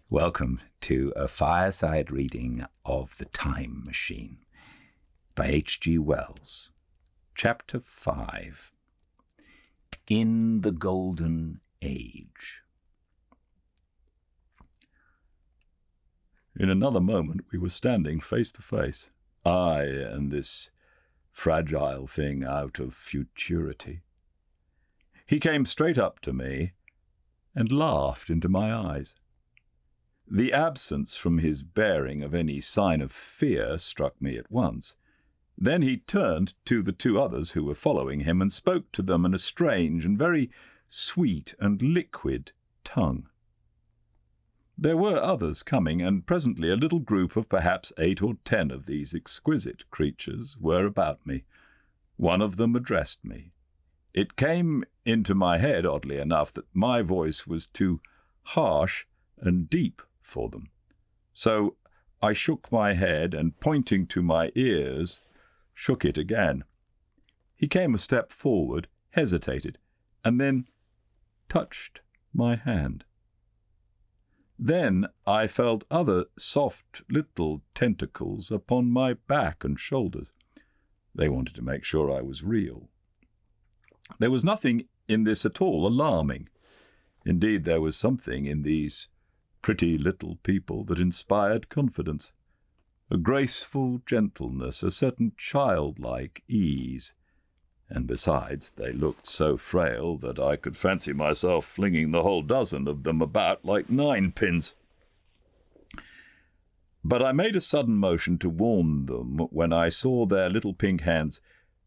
Welcome to a fireside reading of The Time Machine by H.G. Wells. Chapter 5. In the Golden Age. In another moment we were standing face to face, I and this fragile thing out of futurity. He came straight up to me and laughed into my eyes. The absence from his bearing of any sign of fear struck me at once. Then he turned to the two others who were following him and spoke to them in a strange and very sweet and liquid tongue. There were others coming, and presently a little group of perhaps 8 or 10 of these exquisite creatures were about me. One of them addressed me. It came into my head, oddly enough, that my voice was too harsh and deep for them. So I shook my head and, pointing to my ears, shook it again. He came a step forward, hesitated, and then touched my hand. Then I felt other soft little tentacles upon my back and shoulders. They wanted to make sure I was real. There was nothing in this at all alarming. Indeed, there was something in these pretty little people that inspired confidence, a graceful gentleness, a certain childlike ease, and besides they looked so frail that I could fancy myself flinging the whole dozen of them about like 9-pins. But I made a sudden motion to warn them when I saw their little pink hands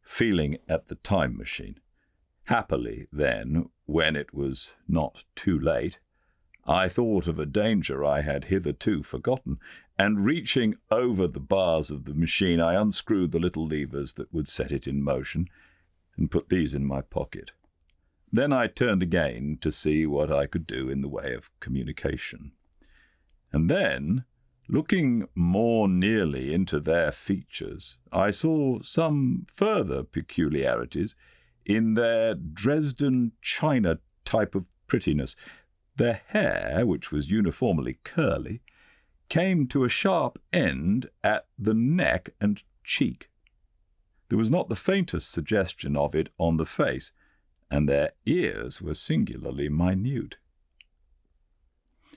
feeling at the time machine. Happily, then, when it was not too late, I thought of a danger I had hitherto forgotten, and reaching over the bars of the machine, I unscrewed the little levers that would set it in motion, and put these in my pocket. Then I turned again to see what I could do in the way of communication. And then, looking more nearly into their features, I saw some further peculiarities in their Dresden china type of prettiness. Their hair, which was uniformly curly, came to a sharp end at the neck and cheek. There was not the faintest suggestion of it on the face, and their ears were singularly minute.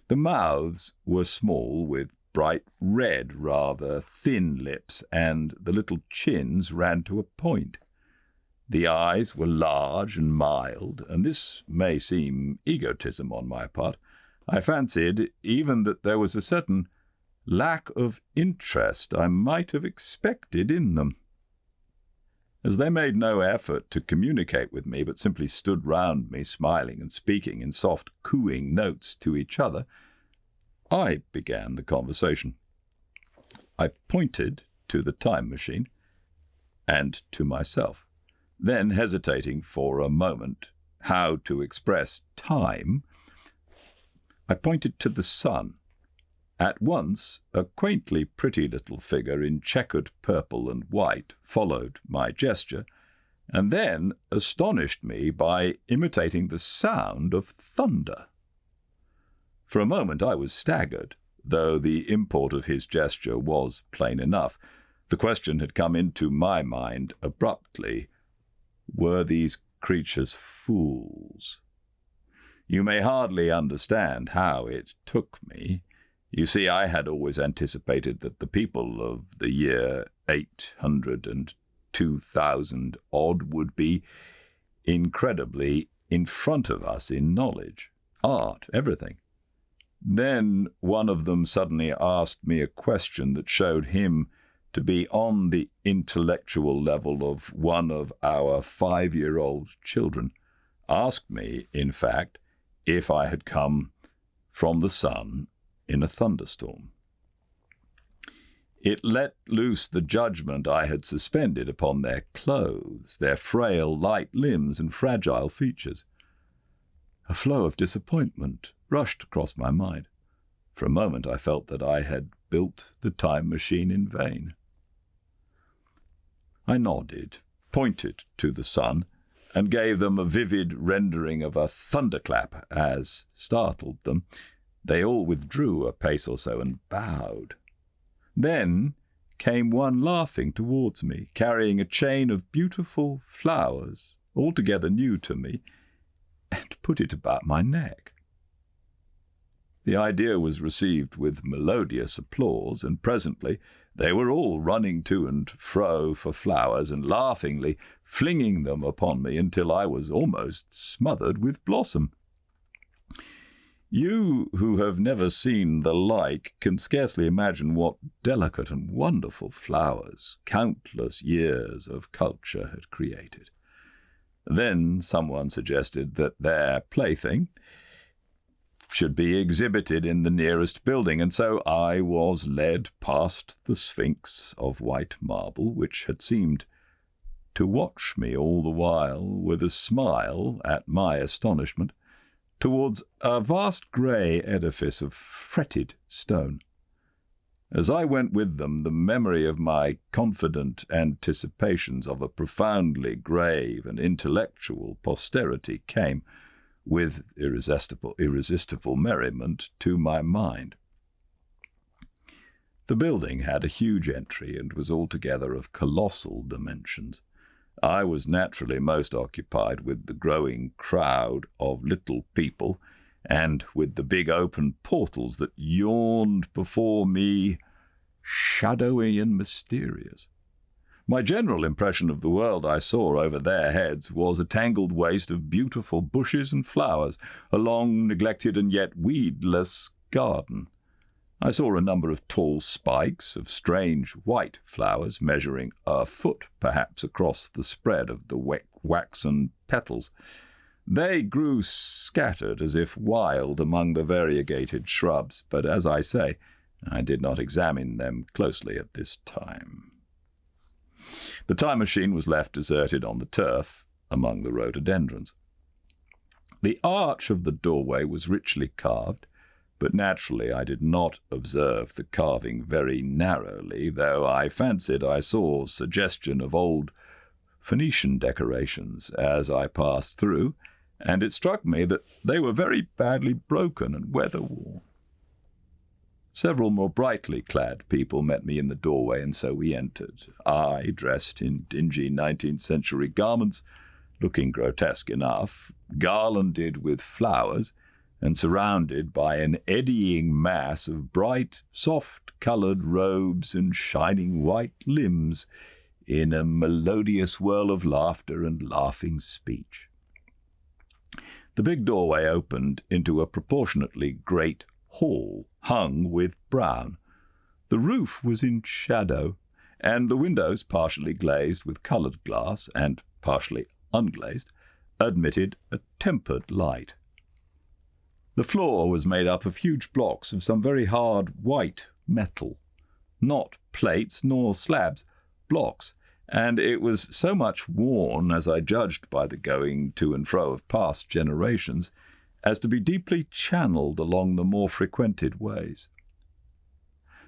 The mouths were small, with bright red, rather thin lips, and the little chins ran to a point. The eyes were large and mild, and this may seem egotism on my part. I fancied even that there was a certain lack of interest I might have expected in them. As they made no effort to communicate with me, but simply stood round me, smiling and speaking in soft cooing notes to each other, I began the conversation. I pointed to the time machine and to myself. Then, hesitating for a moment how to express time, I pointed to the sun. At once, a quaintly pretty little figure in checkered purple and white followed my gesture, and then astonished me by imitating the sound of thunder. For a moment I was staggered, though the import of his gesture was plain enough. The question had come into my mind abruptly: were these creatures fools? You may hardly understand how it took me. You see, I had always anticipated that the people of the year 800 and 2000 odd would be incredibly in front of us in knowledge, art, everything. Then one of them suddenly asked me a question that showed him to be on the intellectual level of one of our 5-year-old children. Asked me, in fact, if I had come from the sun in a thunderstorm. It let loose the judgment I had suspended upon their clothes, their frail, light limbs and fragile features. A flow of disappointment rushed across my mind. For a moment I felt that I had built the time machine in vain. I nodded, pointed to the sun, and gave them a vivid rendering of a thunderclap as startled them. They all withdrew a pace or so and bowed. Then came one laughing towards me, carrying a chain of beautiful flowers, altogether new to me, and put it about my neck. The idea was received with melodious applause, and presently they were all running to and fro for flowers and laughingly flinging them upon me until I was almost smothered with blossom. You who have never seen the like can scarcely imagine what delicate and wonderful flowers countless years of culture had created. Then someone suggested that their plaything should be exhibited in the nearest building, and so I was led past the Sphinx of white marble, which had seemed to watch me all the while with a smile at my astonishment, towards a vast grey edifice of fretted stone. As I went with them, the memory of my confident anticipations of a profoundly grave and intellectual posterity came, with irresistible merriment, to my mind. The building had a huge entry and was altogether of colossal dimensions. I was naturally most occupied with the growing crowd of little people and with the big open portals that yawned before me, shadowy and mysterious. My general impression of the world I saw over their heads was a tangled waste of beautiful bushes and flowers, a long neglected and yet weedless garden. I saw a number of tall spikes of strange white flowers, measuring a foot perhaps across the spread of the waxen petals. They grew scattered as if wild among the variegated shrubs, but as I say, I did not examine them closely at this time. The time machine was left deserted on the turf among the rhododendrons. The arch of the doorway was richly carved, but naturally I did not observe the carving very narrowly, though I fancied I saw suggestion of old Phoenician decorations as I passed through, and it struck me that they were very badly broken and weather-worn. Several more brightly clad people met me in the doorway, and so we entered. I, dressed in dingy 19th century garments, looking grotesque enough, garlanded with flowers, and surrounded by an eddying mass of bright, soft-coloured robes and shining white limbs in a melodious whirl of laughter and laughing speech. The big doorway opened into a proportionately great hall hung with brown. The roof was in shadow, and the windows, partially glazed with coloured glass and partially unglazed, admitted a tempered light. The floor was made up of huge blocks of some very hard white metal, not plates nor slabs, blocks, and it was so much worn, as I judged by the going to and fro of past generations, as to be deeply channeled along the more frequented ways.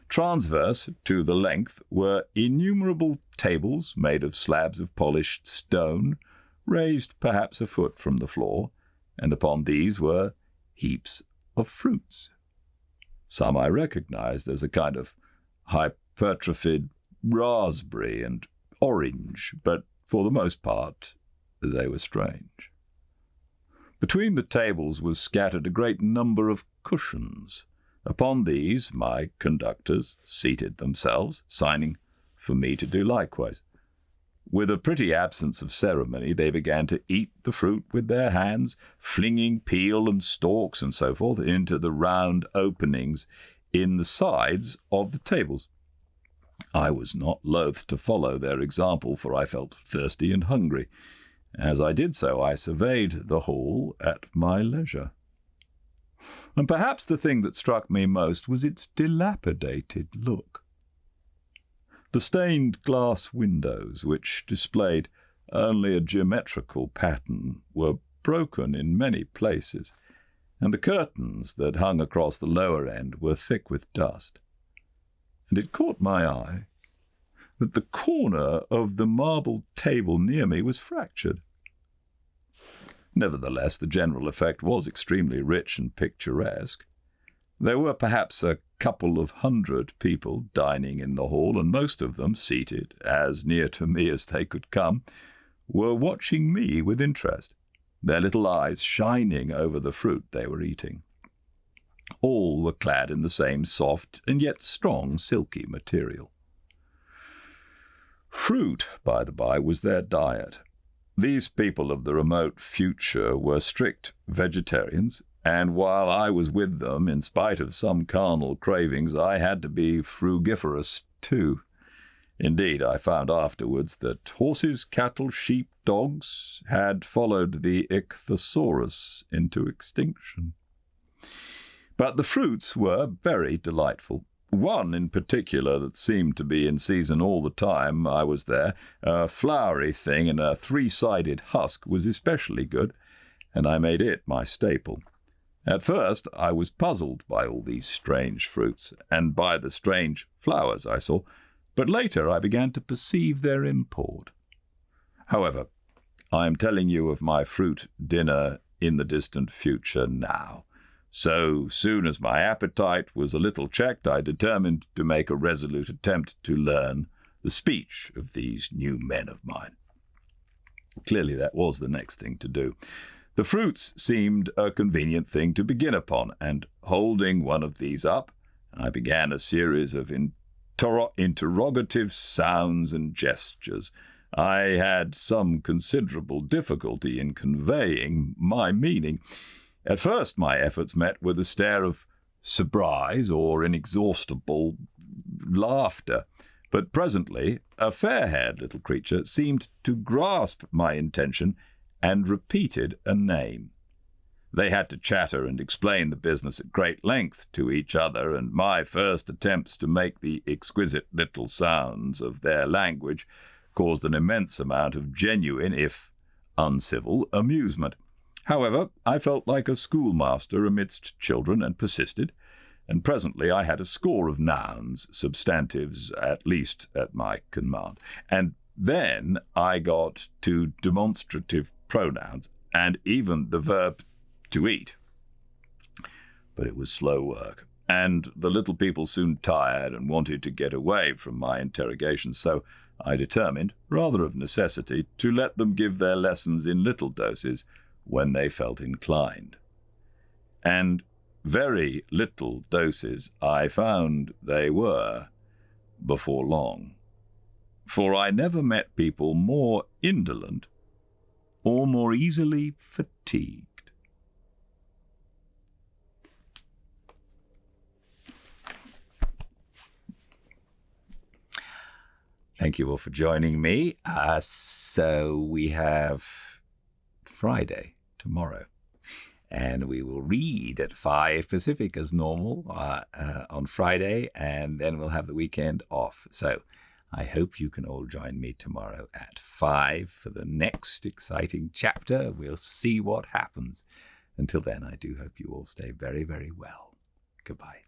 Transverse to the length were innumerable tables made of slabs of polished stone, raised perhaps a foot from the floor, and upon these were heaps of fruits. Some I recognized as a kind of hypertrophied raspberry and orange, but for the most part they were strange. Between the tables was scattered a great number of cushions. Upon these my conductors seated themselves, signing for me to do likewise. With a pretty absence of ceremony, they began to eat the fruit with their hands, flinging peel and stalks and so forth into the round openings in the sides of the tables. I was not loath to follow their example, for I felt thirsty and hungry. As I did so, I surveyed the hall at my leisure. And perhaps the thing that struck me most was its dilapidated look. The stained glass windows, which displayed only a geometrical pattern, were broken in many places, and the curtains that hung across the lower end were thick with dust. And it caught my eye that the corner of the marble table near me was fractured. Nevertheless, the general effect was extremely rich and picturesque. There were perhaps a couple of 100 people dining in the hall, and most of them, seated as near to me as they could come, were watching me with interest, their little eyes shining over the fruit they were eating. All were clad in the same soft and yet strong silky material. Fruit, by the by, was their diet. These people of the remote future were strict vegetarians, and while I was with them, in spite of some carnal cravings, I had to be frugivorous too. Indeed, I found afterwards that horses, cattle, sheep, dogs had followed the ichthyosaurus into extinction. But the fruits were very delightful. One in particular that seemed to be in season all the time I was there, a flowery thing in a 3-sided husk, was especially good, and I made it my staple. At first I was puzzled by all these strange fruits, and by the strange flowers I saw, but later I began to perceive their import. However, I am telling you of my fruit dinner in the distant future now. So soon as my appetite was a little checked, I determined to make a resolute attempt to learn the speech of these new men of mine. Clearly that was the next thing to do. The fruits seemed a convenient thing to begin upon, and holding one of these up, I began a series of interrogative sounds and gestures. I had some considerable difficulty in conveying my meaning. At first my efforts met with a stare of surprise or inexhaustible laughter, but presently a fair-haired little creature seemed to grasp my intention and repeated a name. They had to chatter and explain the business at great length to each other, and my first attempts to make the exquisite little sounds of their language caused an immense amount of genuine, if uncivil, amusement. However, I felt like a schoolmaster amidst children and persisted, and presently I had a score of nouns, substantives at least, at my command. And then I got to demonstrative pronouns, and even the verb to eat. But it was slow work, and the little people soon tired and wanted to get away from my interrogations, so I determined, rather of necessity, to let them give their lessons in little doses when they felt inclined. And very little doses I found they were before long, for I never met people more indolent or more easily fatigued. Thank you all for joining me. So we have Friday tomorrow, and we will read at 5 Pacific as normal on Friday, and then we'll have the weekend off. So I hope you can all join me tomorrow at 5 for the next exciting chapter. We'll see what happens. Until then, I do hope you all stay very, very well. Goodbye.